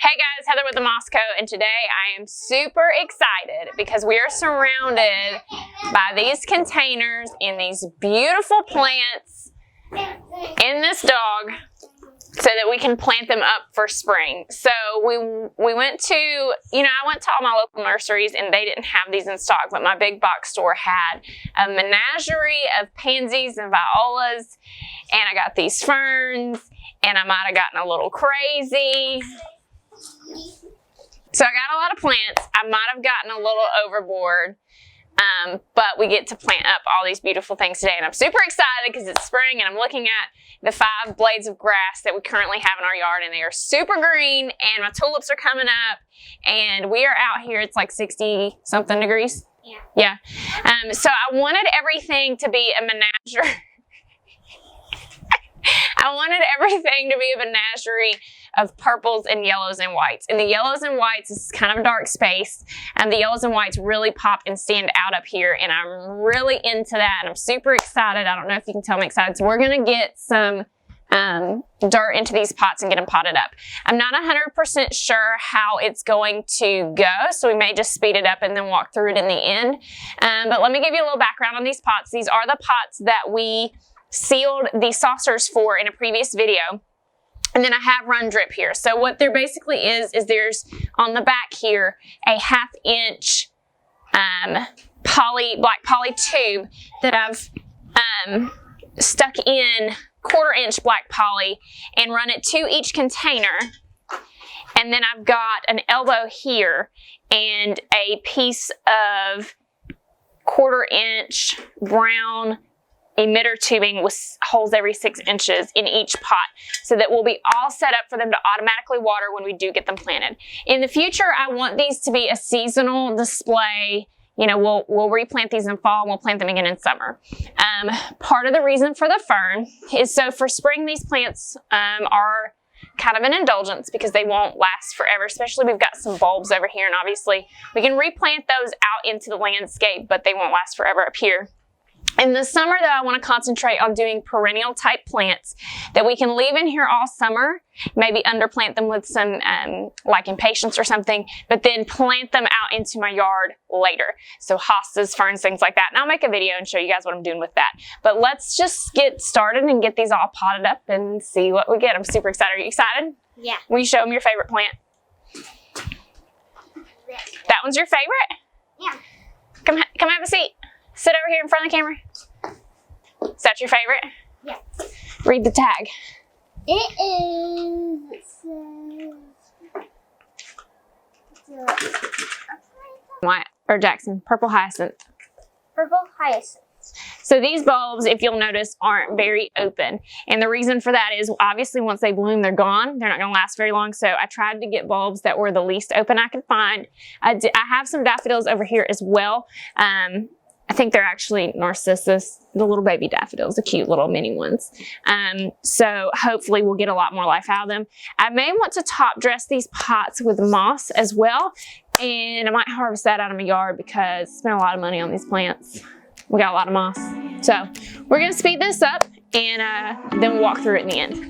Hey guys, Heather with the Mosco, and today I am super excited because we are surrounded by these containers and these beautiful plants in this dog so that we can plant them up for spring. So we went to, I went to all my local nurseries and they didn't have these in stock, but my big box store had a menagerie of pansies and violas, and I got these ferns, and I might have gotten a little crazy. So I got a lot of plants. I might have gotten a little overboard, but we get to plant up all these beautiful things today, and I'm super excited because it's spring, and I'm looking at the 5 blades of grass that we currently have in our yard, and they are super green, and my tulips are coming up, and we are out here. It's like 60 something degrees. Yeah. So I wanted everything to be a menagerie. I wanted everything to be a menagerie of purples and yellows and whites. And the yellows and whites is kind of a dark space. And the yellows and whites really pop and stand out up here. And I'm really into that. And I'm super excited. I don't know if you can tell I'm excited. So we're going to get some dirt into these pots and get them potted up. I'm not 100% sure how it's going to go. So we may just speed it up and then walk through it in the end. But let me give you a little background on these pots. These are the pots that we sealed the saucers for in a previous video. And then I have run drip here. So what there basically is there's on the back here a 1/2 inch black poly tube that I've stuck in 1/4 inch black poly and run it to each container. And then I've got an elbow here and a piece of 1/4 inch brown emitter tubing with holes every 6 inches in each pot, so that we'll be all set up for them to automatically water when we do get them planted. In the future, I want these to be a seasonal display. We'll replant these in fall and we'll plant them again in summer. Part of the reason for the fern is so for spring, these plants are kind of an indulgence because they won't last forever, especially we've got some bulbs over here, and obviously we can replant those out into the landscape, but they won't last forever up here. In the summer, though, I want to concentrate on doing perennial type plants that we can leave in here all summer, maybe underplant them with some like impatiens or something, but then plant them out into my yard later. So hostas, ferns, things like that. And I'll make a video and show you guys what I'm doing with that. But let's just get started and get these all potted up and see what we get. I'm super excited. Are you excited? Yeah. Will you show them your favorite plant? That one's your favorite? Yeah. Come have a seat. Sit over here in front of the camera. Is that your favorite? Yeah. Read the tag. It White or Jackson, purple hyacinth. purple hyacinth. So these bulbs, if you'll notice, aren't very open. And the reason for that is obviously once they bloom, they're gone. They're not going to last very long. So I tried to get bulbs that were the least open I could find. I have some daffodils over here as well. I think they're actually narcissus, the little baby daffodils, the cute little mini ones. So hopefully we'll get a lot more life out of them. I may want to top dress these pots with moss as well. And I might harvest that out of my yard because I spent a lot of money on these plants. We got a lot of moss. So we're going to speed this up and then we'll walk through it in the end.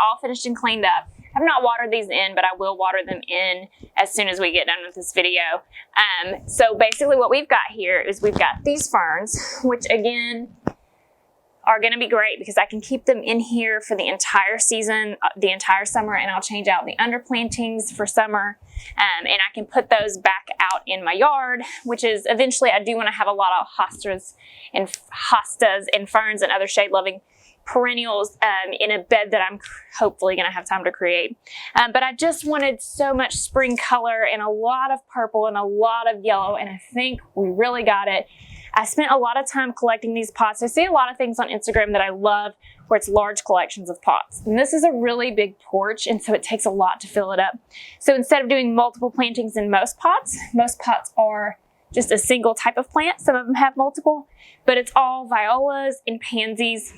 all finished and cleaned up. I've not watered these in, but I will water them in as soon as we get done with this video. So basically what we've got here is we've got these ferns, which again are going to be great because I can keep them in here for the entire season, the entire summer, and I'll change out the underplantings for summer. And I can put those back out in my yard, which is eventually I do want to have a lot of hostas and ferns and other shade-loving perennials in a bed that I'm hopefully going to have time to create. But I just wanted so much spring color and a lot of purple and a lot of yellow, and I think we really got it. I spent a lot of time collecting these pots. I see a lot of things on Instagram that I love where it's large collections of pots. And this is a really big porch, and so it takes a lot to fill it up. So instead of doing multiple plantings in most pots are just a single type of plant. Some of them have multiple, but it's all violas and pansies.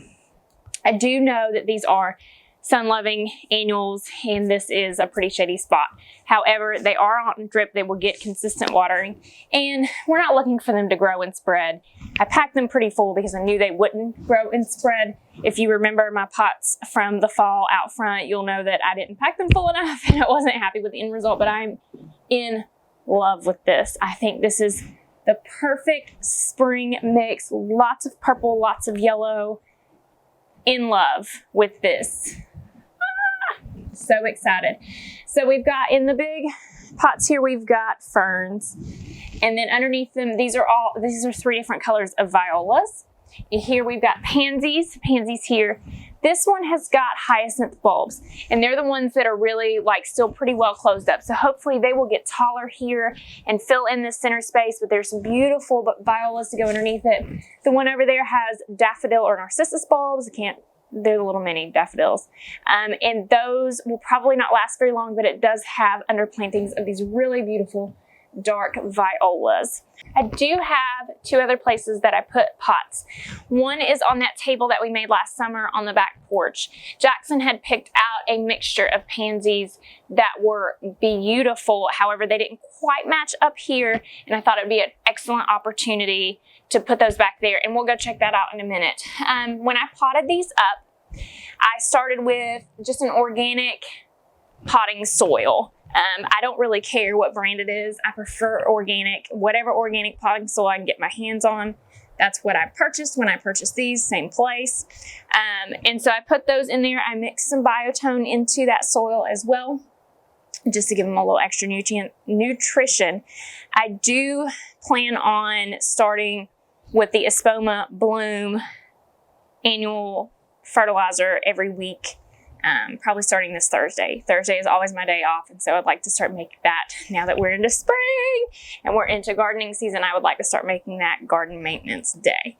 I do know that these are sun-loving annuals, and this is a pretty shady spot. However, they are on drip. They will get consistent watering, and we're not looking for them to grow and spread. I packed them pretty full because I knew they wouldn't grow and spread. If you remember my pots from the fall out front, you'll know that I didn't pack them full enough and I wasn't happy with the end result, but I'm in love with this. I think this is the perfect spring mix. Lots of purple, lots of yellow. In love with this. So excited. So we've got in the big pots here, we've got ferns, and then underneath them, these are 3 different colors of violas. Here we've got pansies here. This one has got hyacinth bulbs, and they're the ones that are really like still pretty well closed up. So hopefully they will get taller here and fill in this center space, but there's some beautiful violas to go underneath it. The one over there has daffodil or narcissus bulbs. They're the little mini daffodils. And those will probably not last very long, but it does have underplantings of these really beautiful dark violas. I do have 2 other places that I put pots. One is on that table that we made last summer on the back porch. Jackson had picked out a mixture of pansies that were beautiful. However, they didn't quite match up here, and I thought it would be an excellent opportunity to put those back there, and we'll go check that out in a minute. When I potted these up, I started with just an organic potting soil. I don't really care what brand it is. I prefer organic. Whatever organic potting soil I can get my hands on, that's what I purchased when I purchased these, same place. And so I put those in there. I mixed some biotone into that soil as well, just to give them a little extra nutrition. I do plan on starting with the Espoma Bloom annual fertilizer every week. Probably starting this Thursday. Thursday is always my day off, and so I'd like to start making that now that we're into spring and we're into gardening season. I would like to start making that garden maintenance day.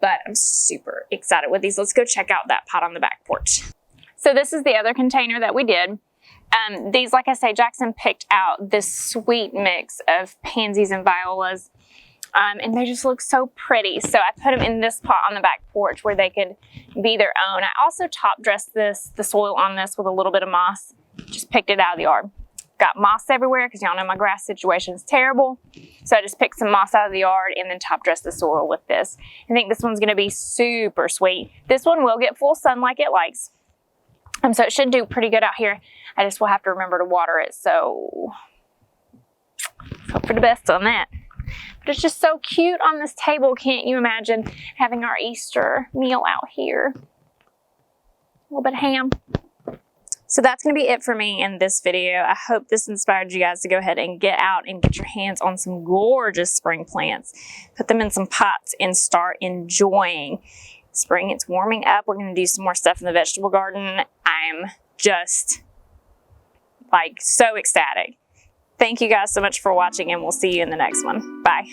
But I'm super excited with these. Let's go check out that pot on the back porch. So this is the other container that we did. These, like I say, Jackson picked out this sweet mix of pansies and violas. And they just look so pretty. So I put them in this pot on the back porch where they could be their own. I also top dressed the soil on this with a little bit of moss. Just picked it out of the yard. Got moss everywhere because y'all know my grass situation is terrible. So I just picked some moss out of the yard and then top dressed the soil with this. I think this one's going to be super sweet. This one will get full sun like it likes. So it should do pretty good out here. I just will have to remember to water it. So hope for the best on that. But it's just so cute on this table. Can't you imagine having our Easter meal out here? A little bit of ham. So that's going to be it for me in this video. I hope this inspired you guys to go ahead and get out and get your hands on some gorgeous spring plants. Put them in some pots and start enjoying spring. It's warming up. We're going to do some more stuff in the vegetable garden. I'm just like so ecstatic. Thank you guys so much for watching, and we'll see you in the next one. Bye.